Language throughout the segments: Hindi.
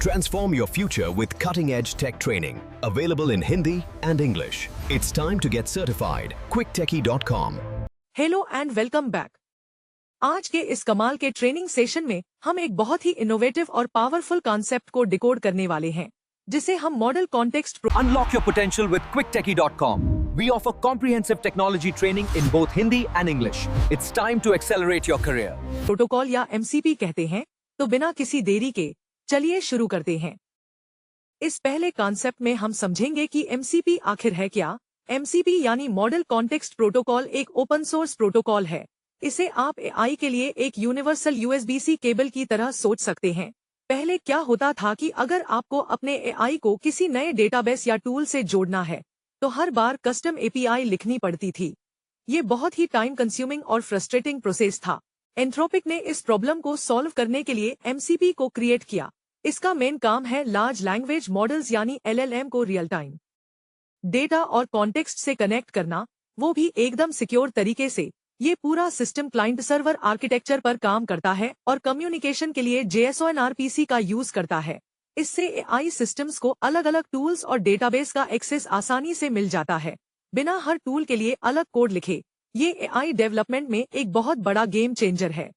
Transform your future with cutting-edge tech training, available in Hindi and English. It's time to get certified. quicktechie.com. Hello and welcome back. आज के इस कमाल के ट्रेनिंग सेशन में हम एक बहुत ही इनोवेटिव और पावरफुल कॉन्सेप्ट को डिकोड करने वाले हैं, जिसे हम model context. Unlock your potential with quicktechie.com. We offer comprehensive technology training in both Hindi and English. It's time to accelerate your career. Protocol या एमसीपी कहते हैं, तो बिना किसी देरी के चलिए शुरू करते हैं। इस पहले कॉन्सेप्ट में हम समझेंगे कि एमसीपी आखिर है क्या। एमसीपी यानी मॉडल कॉन्टेक्स्ट प्रोटोकॉल एक ओपन सोर्स प्रोटोकॉल है। इसे आप एआई के लिए एक यूनिवर्सल यूएसबी-सी केबल की तरह सोच सकते हैं। पहले क्या होता था कि अगर आपको अपने एआई को किसी नए डेटाबेस या टूल से जोड़ना है, तो हर बार कस्टम एपीआई लिखनी पड़ती थी। ये बहुत ही टाइम कंज्यूमिंग और फ्रस्ट्रेटिंग प्रोसेस था। एंथ्रोपिक ने इस प्रॉब्लम को सॉल्व करने के लिए एमसीपी को क्रिएट किया। इसका मेन काम है लार्ज लैंग्वेज मॉडल्स यानी एलएलएम को रियल टाइम डेटा और कॉन्टेक्स्ट से कनेक्ट करना, वो भी एकदम सिक्योर तरीके से। ये पूरा सिस्टम क्लाइंट सर्वर आर्किटेक्चर पर काम करता है और कम्युनिकेशन के लिए JSON RPC का यूज करता है। इससे एआई सिस्टम्स को अलग अलग टूल्स और डेटाबेस का एक्सेस आसानी से मिल जाता है, बिना हर टूल के लिए अलग कोड लिखे। ये एआई डेवलपमेंट में एक बहुत बड़ा गेम चेंजर है।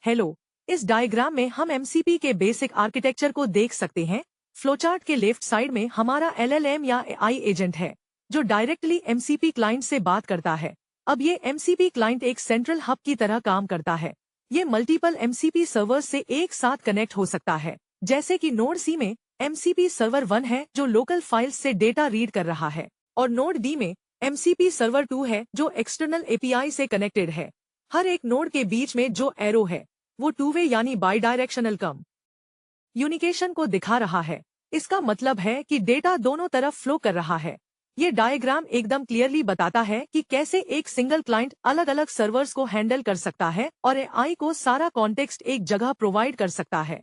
हेलो, इस डायग्राम में हम एमसीपी के बेसिक आर्किटेक्चर को देख सकते हैं। फ्लोचार्ट के लेफ्ट साइड में हमारा एलएलएम या एआई एजेंट है, जो डायरेक्टली एमसीपी क्लाइंट से बात करता है। अब ये एमसीपी क्लाइंट एक सेंट्रल हब की तरह काम करता है। ये मल्टीपल एमसीपी सर्वर्स से एक साथ कनेक्ट हो सकता है, जैसे कि नोड सी में एमसीपी सर्वर 1 है जो लोकल फाइल्स से डेटा रीड कर रहा है, और नोड डी में एमसीपी सर्वर 2 है जो एक्सटर्नल एपीआई से कनेक्टेड है। हर एक नोड के बीच में जो एरो है, वो टू वे यानी बाई डायरेक्शनल कम्युनिकेशन को दिखा रहा है। इसका मतलब है कि डेटा दोनों तरफ फ्लो कर रहा है। ये डायग्राम एकदम क्लियरली बताता है कि कैसे एक सिंगल क्लाइंट अलग अलग सर्वर्स को हैंडल कर सकता है और एआई को सारा कॉन्टेक्स्ट एक जगह प्रोवाइड कर सकता है।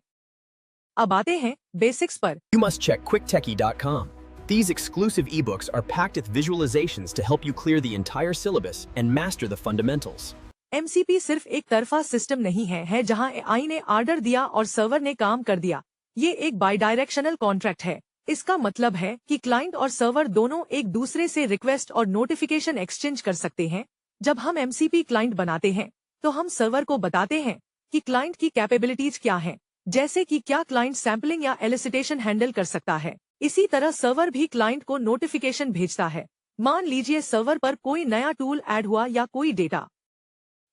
अब आते हैं बेसिक्स पर। You must check quicktechie.com. These exclusive ebooks are packed with visualizations to help you clear the entire syllabus and master the fundamentals. MCP सिर्फ एक तरफा सिस्टम नहीं है जहां एआई ने ऑर्डर दिया और सर्वर ने काम कर दिया। ये एक बाई डायरेक्शनल कॉन्ट्रैक्ट है। इसका मतलब है कि क्लाइंट और सर्वर दोनों एक दूसरे से रिक्वेस्ट और नोटिफिकेशन एक्सचेंज कर सकते हैं। जब हम एमसीपी क्लाइंट बनाते हैं, तो हम सर्वर को बताते हैं कि क्लाइंट की कैपेबिलिटीज क्या हैं, जैसे कि क्या क्लाइंट सैम्पलिंग या एलिसिटेशन हैंडल कर सकता है। इसी तरह सर्वर भी क्लाइंट को नोटिफिकेशन भेजता है। मान लीजिए सर्वर पर कोई नया टूल ऐड हुआ या कोई डेटा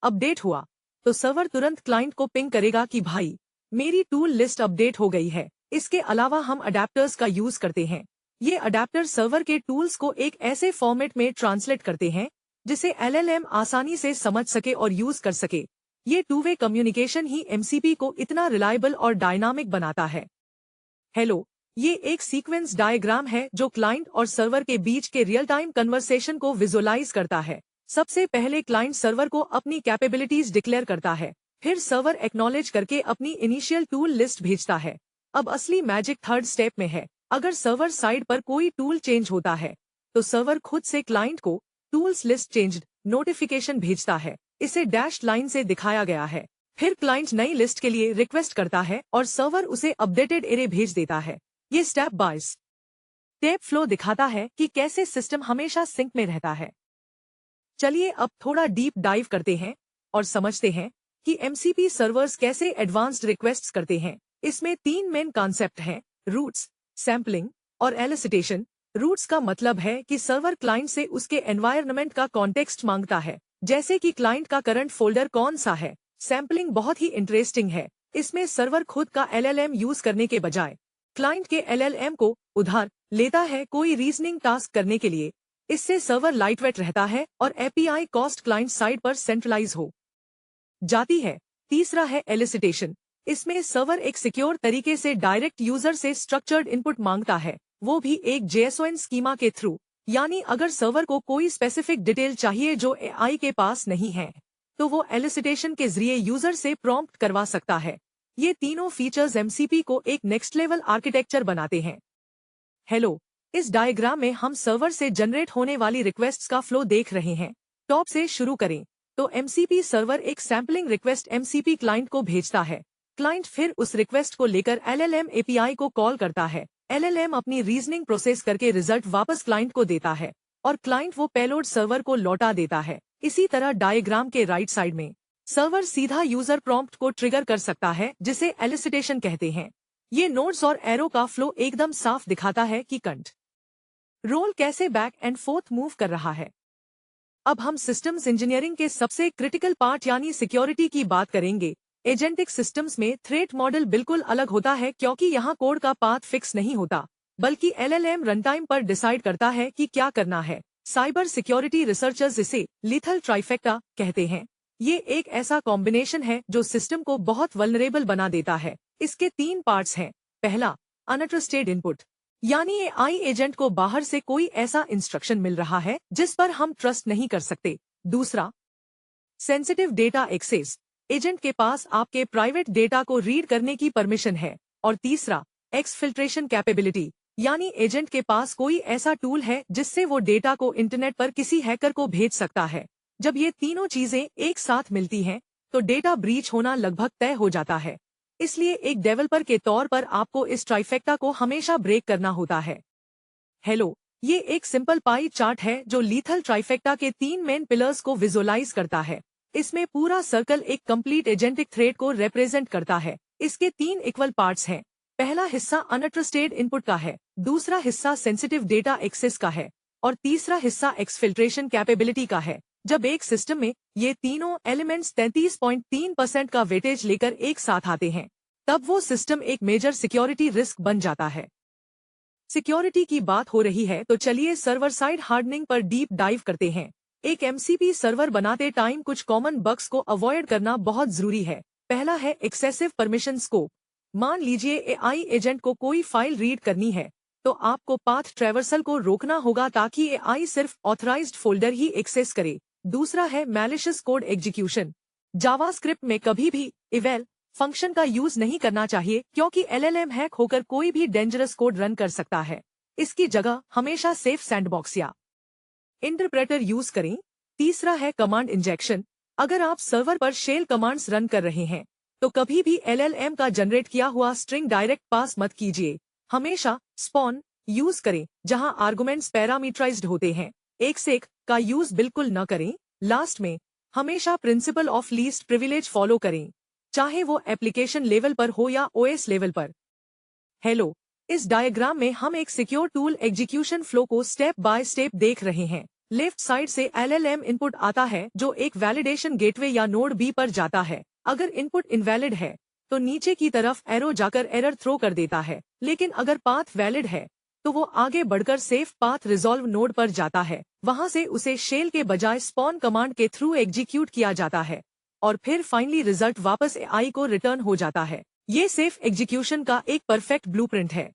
अपडेट हुआ, तो सर्वर तुरंत क्लाइंट को पिंग करेगा कि भाई, मेरी टूल लिस्ट अपडेट हो गई है। इसके अलावा हम अडेप्टर्स का यूज करते हैं। ये अडेप्टर सर्वर के टूल्स को एक ऐसे फॉर्मेट में ट्रांसलेट करते हैं जिसे एलएलएम आसानी से समझ सके और यूज कर सके। ये टू वे कम्युनिकेशन ही एमसीपी को इतना रिलायबल और डायनामिक बनाता है। हेलो, ये एक सीक्वेंस डायग्राम है जो क्लाइंट और सर्वर के बीच के रियल टाइम कन्वर्सेशन को विजुअलाइज करता है। सबसे पहले क्लाइंट सर्वर को अपनी कैपेबिलिटीज डिक्लेयर करता है, फिर सर्वर एक्नॉलेज करके अपनी इनिशियल टूल लिस्ट भेजता है। अब असली मैजिक थर्ड स्टेप में है। अगर सर्वर साइड पर कोई टूल चेंज होता है, तो सर्वर खुद से क्लाइंट को टूल्स लिस्ट चेंज्ड नोटिफिकेशन भेजता है। इसे डैश लाइन से दिखाया गया है। फिर क्लाइंट नई लिस्ट के लिए रिक्वेस्ट करता है और सर्वर उसे अपडेटेड एरे भेज देता है। ये स्टेप बाय स्टेप फ्लो दिखाता है कि कैसे सिस्टम हमेशा सिंक में रहता है। चलिए अब थोड़ा डीप डाइव करते हैं और समझते हैं कि एमसीपी सर्वर्स कैसे एडवांस्ड रिक्वेस्ट्स करते हैं। इसमें 3 मेन कॉन्सेप्ट हैं: रूट्स, सैम्पलिंग और एलिसिटेशन। रूट्स का मतलब है कि सर्वर क्लाइंट से उसके एनवायरनमेंट का कॉन्टेक्स्ट मांगता है, जैसे कि क्लाइंट का करंट फोल्डर कौन सा है। सैम्पलिंग बहुत ही इंटरेस्टिंग है। इसमें सर्वर खुद का एलएलएम यूज करने के बजाय क्लाइंट के एलएलएम को उधार लेता है कोई रीजनिंग टास्क करने के लिए। इससे सर्वर लाइटवेट रहता है और एपीआई कॉस्ट क्लाइंट साइड पर सेंट्रलाइज हो जाती है। तीसरा है एलिसिटेशन। इसमें सर्वर एक सिक्योर तरीके से डायरेक्ट यूजर से स्ट्रक्चर्ड इनपुट मांगता है, वो भी एक JSON स्कीमा के थ्रू। यानी अगर सर्वर को कोई स्पेसिफिक डिटेल चाहिए जो एआई के पास नहीं है, तो वो एलिसिटेशन के जरिए यूजर से प्रॉम्प्ट करवा सकता है। ये तीनों फीचर्स एमसीपी को एक नेक्स्ट लेवल आर्किटेक्चर बनाते हैं। हेलो, इस डायग्राम में हम सर्वर से जनरेट होने वाली रिक्वेस्ट्स का फ्लो देख रहे हैं। टॉप से शुरू करें तो एमसीपी सर्वर एक सैम्पलिंग रिक्वेस्ट एमसीपी क्लाइंट को भेजता है। क्लाइंट फिर उस रिक्वेस्ट को लेकर LLM API को कॉल करता है। LLM अपनी रीजनिंग प्रोसेस करके रिजल्ट वापस क्लाइंट को देता है और क्लाइंट वो पेलोड सर्वर को लौटा देता है। इसी तरह डायग्राम के राइट साइड में सर्वर सीधा यूजर प्रॉम्प्ट को ट्रिगर कर सकता है, जिसे एलिसिटेशन कहते हैं। ये नोड्स और एरो का फ्लो एकदम साफ दिखाता है कि कंट्रोल कैसे बैक एंड फोर्थ मूव कर रहा है। अब हम सिस्टम्स इंजीनियरिंग के सबसे क्रिटिकल पार्ट यानी सिक्योरिटी की बात करेंगे। एजेंटिक सिस्टम्स में थ्रेट मॉडल बिल्कुल अलग होता है, क्योंकि यहाँ कोड का पाथ फिक्स नहीं होता, बल्कि LLM रनटाइम पर डिसाइड करता है कि क्या करना है। साइबर सिक्योरिटी रिसर्चर्स इसे लीथल ट्राइफेक्टा कहते हैं। ये एक ऐसा कॉम्बिनेशन है जो सिस्टम को बहुत वल्नरेबल बना देता है। इसके 3 पार्ट्स हैं। पहला, अनट्रस्टेड इनपुट, यानी AI एजेंट को बाहर से कोई ऐसा इंस्ट्रक्शन मिल रहा है जिस पर हम ट्रस्ट नहीं कर सकते। दूसरा, सेंसिटिव डेटा एक्सेस, एजेंट के पास आपके प्राइवेट डेटा को रीड करने की परमिशन है। और तीसरा, एक्सफिल्ट्रेशन कैपेबिलिटी, यानी एजेंट के पास कोई ऐसा टूल है जिससे वो डेटा को इंटरनेट पर किसी हैकर को भेज सकता है। जब ये तीनों चीजें एक साथ मिलती हैं, तो डेटा ब्रीच होना लगभग तय हो जाता है। इसलिए एक डेवलपर के तौर पर आपको इस ट्राइफेक्टा को हमेशा ब्रेक करना होता है। हेलो, ये एक सिंपल पाई चार्ट है जो लीथल ट्राइफेक्टा के 3 मेन पिलर्स को विजुअलाइज करता है। इसमें पूरा सर्कल एक कंप्लीट एजेंटिक थ्रेड को रिप्रेजेंट करता है। इसके 3 इक्वल पार्ट्स हैं। पहला हिस्सा अनट्रस्टेड इनपुट का है, दूसरा हिस्सा सेंसिटिव डेटा एक्सेस का है और तीसरा हिस्सा एक्सफिल्ट्रेशन कैपेबिलिटी का है। जब एक सिस्टम में ये तीनों एलिमेंट्स 33.3% का वेटेज लेकर एक साथ आते हैं, तब वो सिस्टम एक मेजर सिक्योरिटी रिस्क बन जाता है। सिक्योरिटी की बात हो रही है तो चलिए सर्वर साइड हार्डनिंग पर डीप डाइव करते हैं। एक MCP सर्वर बनाते टाइम कुछ कॉमन बग्स को अवॉइड करना बहुत जरूरी है। पहला है एक्सेसिव परमिशन स्कोप। मान लीजिए AI एजेंट को कोई फाइल रीड करनी है, तो आपको पाथ ट्रैवर्सल को रोकना होगा ताकि AI सिर्फ ऑथराइज्ड फोल्डर ही एक्सेस करे। दूसरा है मैलिशियस कोड एग्जीक्यूशन। जावास्क्रिप्ट में कभी भी eval फंक्शन का यूज नहीं करना चाहिए, क्योंकि LLM हैक होकर कोई भी डेंजरस कोड रन कर सकता है। इसकी जगह हमेशा सेफ सैंडबॉक्स या इंटरप्रेटर यूज करें। तीसरा है कमांड इंजेक्शन। अगर आप सर्वर पर शेल कमांड्स रन कर रहे हैं, तो कभी भी LLM का जनरेट किया हुआ स्ट्रिंग डायरेक्ट पास मत कीजिए। हमेशा स्पॉन यूज करें, जहां आर्गुमेंट्स पैरामीटराइज्ड होते हैं। एक से एक का यूज बिल्कुल न करें। लास्ट में, हमेशा principle of least privilege follow करें, चाहे वो एप्लीकेशन लेवल पर हो या OS लेवल पर। हेलो, इस डायग्राम में हम एक सिक्योर टूल एग्जीक्यूशन फ्लो को स्टेप बाय स्टेप देख रहे हैं। लेफ्ट साइड से LLM इनपुट आता है जो एक वैलिडेशन गेटवे या नोड B पर जाता है। अगर इनपुट इनवैलिड है तो नीचे की तरफ एरो जाकर एरर थ्रो कर देता है, लेकिन अगर पाथ वैलिड है तो वो आगे बढ़कर सेफ पाथ रिजॉल्व नोड पर जाता है। वहां से उसे शेल के बजाय स्पॉन कमांड के थ्रू एग्जीक्यूट किया जाता है और फिर फाइनली रिजल्ट वापस AI को रिटर्न हो जाता है। ये सेफ एग्जीक्यूशन का एक परफेक्ट ब्लूप्रिंट है।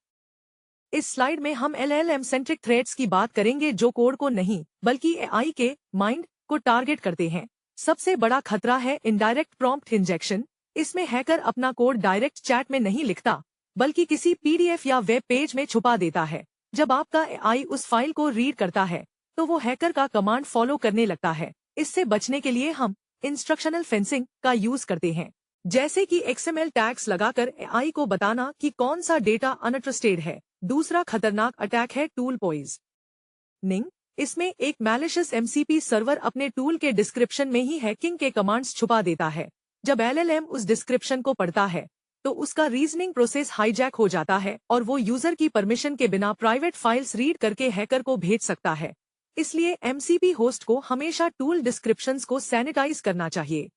इस स्लाइड में हम LLM सेंट्रिक थ्रेड्स की बात करेंगे जो कोड को नहीं बल्कि AI के माइंड को टारगेट करते हैं। सबसे बड़ा खतरा है इनडायरेक्ट प्रॉम्प्ट इंजेक्शन। इसमें हैकर अपना कोड डायरेक्ट चैट में नहीं लिखता, बल्कि किसी PDF या वेब पेज में छुपा देता है। जब आपका AI उस फाइल को रीड करता है तो वो हैकर का कमांड फॉलो करने लगता है। इससे बचने के लिए हम इंस्ट्रक्शनल फेंसिंग का यूज करते हैं, जैसे कि XML टैग्स लगाकर AI को बताना कि कौन सा डेटा अनट्रस्टेड है। दूसरा खतरनाक अटैक है टूल पॉइजनिंग। इसमें एक मैलिशियस MCP सर्वर अपने टूल के डिस्क्रिप्शन में ही हैकिंग के कमांड्स छुपा देता है। जब LLM उस डिस्क्रिप्शन को पढ़ता है तो उसका रीजनिंग प्रोसेस हाईजैक हो जाता है और वो यूजर की परमिशन के बिना प्राइवेट फाइल्स रीड करके हैकर को भेज सकता है। इसलिए MCP होस्ट को हमेशा टूल डिस्क्रिप्शंस को सैनिटाइज करना चाहिए।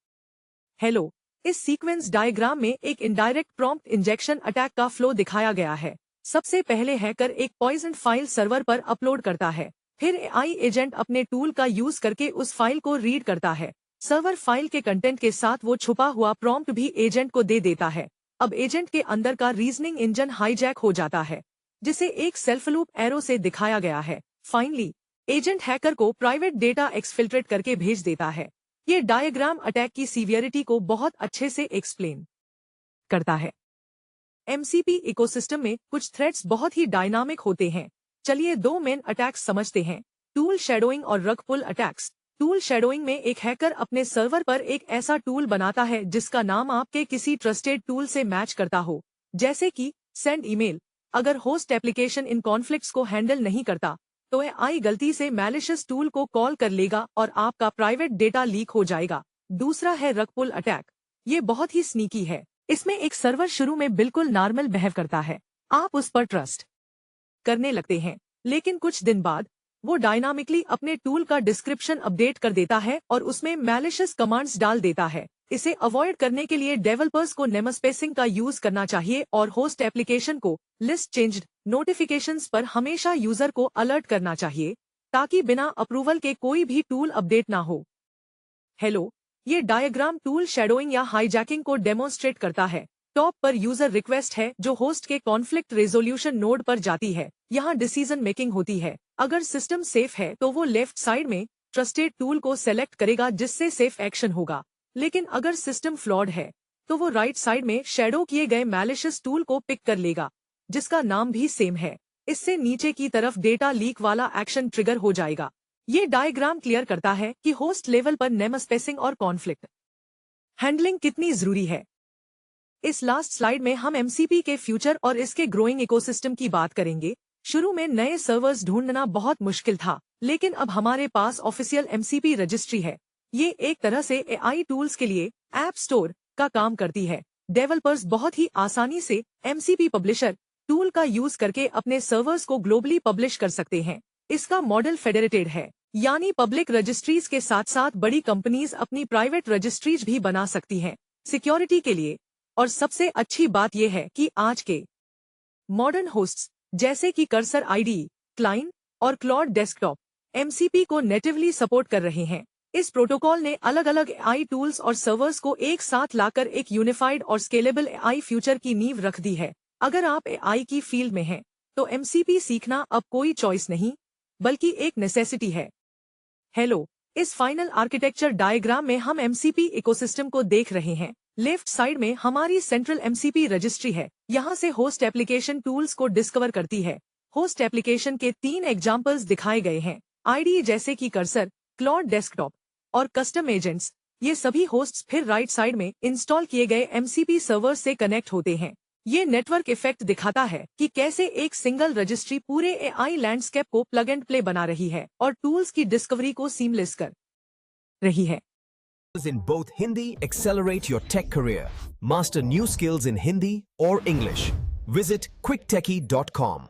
हेलो, इस सीक्वेंस डायग्राम में एक इनडायरेक्ट प्रॉम्प्ट इंजेक्शन अटैक का फ्लो दिखाया गया है। सबसे पहले हैकर एक पॉइजन फाइल सर्वर पर अपलोड करता है, फिर AI एजेंट अपने टूल का यूज करके उस फाइल को रीड करता है। सर्वर फाइल के कंटेंट के साथ वो छुपा हुआ प्रॉम्प्ट भी एजेंट को दे देता है। अब एजेंट के अंदर का रीजनिंग इंजन हाईजैक हो जाता है, जिसे एक सेल्फ लूप एरो से दिखाया गया है। फाइनली, एजेंट हैकर को प्राइवेट डेटा एक्सफिल्ट्रेट करके भेज देता है। ये डायग्राम अटैक की सीवियरिटी को बहुत अच्छे से एक्सप्लेन करता है। MCP इकोसिस्टम में कुछ थ्रेड्स बहुत ही डायनामिक होते हैं। चलिए 2 मेन अटैक्स समझते हैं, टूल शैडोइंग और रग पुल अटैक्स। टूल शैडोइंग में एक हैकर अपने सर्वर पर एक ऐसा टूल बनाता है जिसका नाम आपके किसी ट्रस्टेड टूल से मैच करता हो, जैसे कि सेंड ईमेल। अगर होस्ट एप्लीकेशन इन कॉन्फ्लिक्ट्स को हैंडल नहीं करता तो एआई गलती से मैलिशियस टूल को कॉल कर लेगा और आपका प्राइवेट डेटा लीक हो जाएगा। दूसरा है रग पुल अटैक। ये बहुत ही स्नीकी है। इसमें एक सर्वर शुरू में बिल्कुल नॉर्मल बिहेव करता है, आप उस पर ट्रस्ट करने लगते हैं, लेकिन कुछ दिन बाद वो डायनामिकली अपने टूल का डिस्क्रिप्शन अपडेट कर देता है और उसमें मैलिशियस कमांड्स डाल देता है। इसे अवॉइड करने के लिए डेवलपर्स को नेमस्पेसिंग का यूज करना चाहिए और होस्ट एप्लीकेशन को लिस्ट चेंज्ड नोटिफिकेशंस पर हमेशा यूजर को अलर्ट करना चाहिए ताकि बिना अप्रूवल के कोई भी टूल अपडेट ना हो। हेलो, ये डायग्राम टूल शैडोइंग या हाईजैकिंग को डेमोन्स्ट्रेट करता है। टॉप पर यूजर रिक्वेस्ट है जो होस्ट के कॉन्फ्लिक्ट रेजोल्यूशन नोड पर जाती है। यहाँ डिसीजन मेकिंग होती है। अगर सिस्टम सेफ है तो वो लेफ्ट साइड में ट्रस्टेड टूल को सेलेक्ट करेगा जिससे सेफ एक्शन होगा, लेकिन अगर सिस्टम फ्लॉड है तो वो राइट साइड में शैडो किए गए मैलिशियस टूल को पिक कर लेगा जिसका नाम भी सेम है। इससे नीचे की तरफ डेटा लीक वाला एक्शन ट्रिगर हो जाएगा। ये डायग्राम क्लियर करता है कि होस्ट लेवल पर नेमस्पेसिंग और कॉन्फ्लिक्ट हैंडलिंग कितनी जरूरी है। इस लास्ट स्लाइड में हम एमसीपी के फ्यूचर और इसके ग्रोइंग इकोसिस्टम की बात करेंगे। शुरू में नए सर्वर्स ढूंढना बहुत मुश्किल था, लेकिन अब हमारे पास ऑफिशियल एमसीपी रजिस्ट्री है। ये एक तरह से एआई टूल्स के लिए ऐप स्टोर का काम करती है। डेवलपर्स बहुत ही आसानी से एमसीपी पब्लिशर टूल का यूज करके अपने सर्वर्स को ग्लोबली पब्लिश कर सकते हैं। इसका मॉडल फेडरेटेड है, यानी पब्लिक रजिस्ट्रीज के साथ साथ बड़ी कंपनीज अपनी प्राइवेट रजिस्ट्रीज भी बना सकती हैं सिक्योरिटी के लिए। और सबसे अच्छी बात यह है कि आज के मॉडर्न होस्ट्स जैसे कि कर्सर आईडी, क्लाइन और क्लॉड डेस्कटॉप एमसीपी को नेटिवली सपोर्ट कर रहे हैं। इस प्रोटोकॉल ने अलग अलग एआई टूल्स और सर्वर्स को एक साथ लाकर एक यूनिफाइड और स्केलेबल एआई फ्यूचर की नींव रख दी है। अगर आप एआई की फील्ड में हैं तो एमसीपी सीखना अब कोई चॉइस नहीं बल्कि एक नेसेसिटी है। हेलो, इस फाइनल आर्किटेक्चर डायग्राम में हम एमसीपी इकोसिस्टम को देख रहे हैं। लेफ्ट साइड में हमारी सेंट्रल एमसीपी रजिस्ट्री है। यहाँ से होस्ट एप्लीकेशन टूल्स को डिस्कवर करती है। होस्ट एप्लीकेशन के 3 एग्जाम्पल्स दिखाए गए हैं, आईडी जैसे कि कर्सर, क्लॉड डेस्कटॉप और कस्टम एजेंट्स। ये सभी होस्ट्स फिर राइट साइड में इंस्टॉल किए गए एमसीपी सर्वर से कनेक्ट होते हैं। ये नेटवर्क इफेक्ट दिखाता है कि कैसे एक सिंगल रजिस्ट्री पूरे एआई लैंडस्केप को प्लग एंड प्ले बना रही है और टूल्स की डिस्कवरी को सीमलेस कर रही है। In both Hindi, accelerate your tech career. Master new skills in Hindi or English. Visit quicktechie.com.